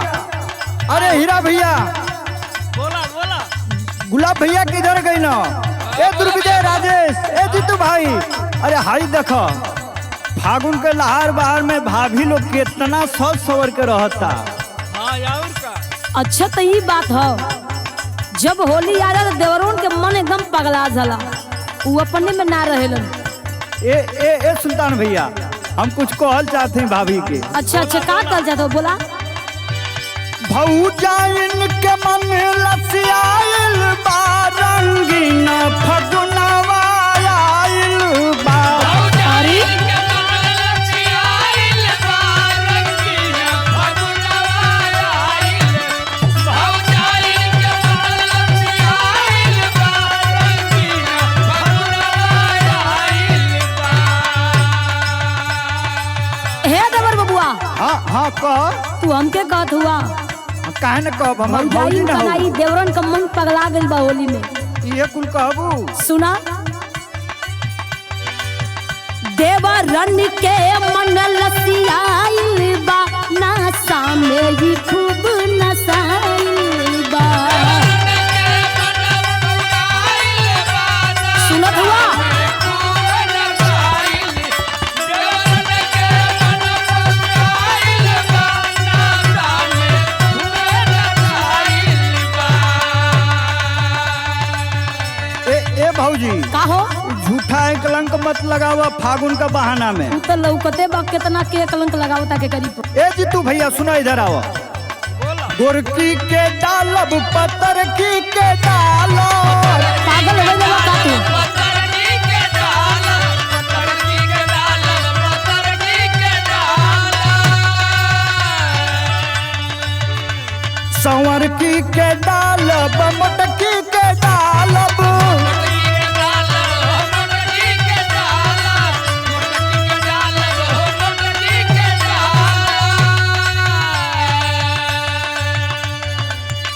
अरे हीरा भैया, बोला बोला। गुलाब भैया किधर गई ना? ए दुर्विजय राजेश, ए जीतू भाई, अरे हाई देखो फागुन के लहार बहार में भाभी लोग कितना सज सवर के रहता। हाँ और का। अच्छा तो ये बात हो, जब होली आ रहा देवरों के मन एकदम पगला जाला, वो अपने में ना रहेलन। ए सुल्तान भैया, हम कुछ कहल चाहते हैं भाभी के। अच्छा अच्छा का कर जाता हो बोला। भौजाइन के मन लसियाइल बा, रंगीन फगुनवा आइल बा। अरे हे देवर बबुआ, हाँ कह, तू हमके कहत हुआ काहे न कहब, हमार भौजी भौजाई न हो। बनाई देवरन का मन पगला गइल बा होली में। ये कुल कहबू। सुना, देवरन के मन लसियाइल बा, नशा में ही खूब नसाइल बा। सुनत हुआ? ए भौजी, का हो? झूठा कलंक मत लगावा फागुन का बहाना में। तू तो लौकते बा कितना के कलंक लगावता के करी पर। ए जीतू भैया सुना, इधर आओ। बोला। गोरकी के डालब पतर की के डालब। पागल हो गइल बा का तू? संवर की के डालब, मोटकी के डालब।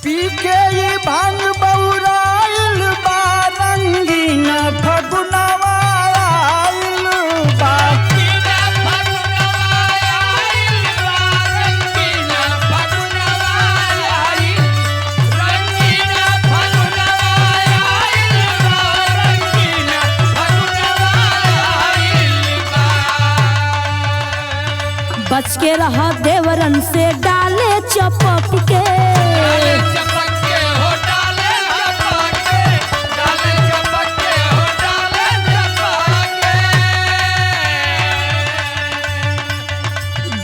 पी के ये भांग बउराइल बा, रंगीन फगुनवा आइल बा। बच के रहा देवरन से डाले चपक के।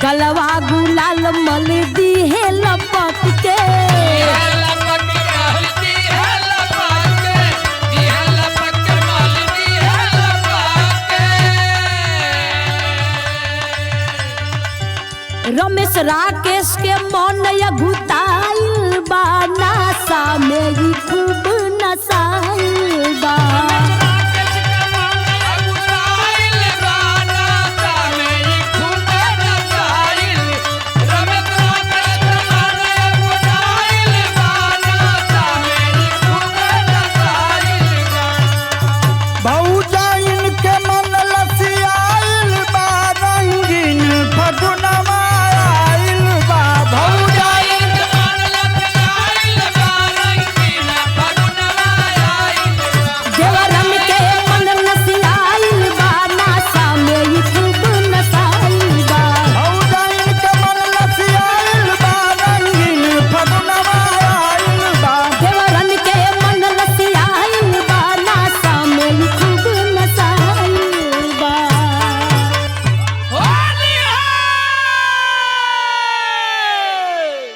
गलवा गुलाल मल दी है लपक के। रमेश राकेश के मन अगुता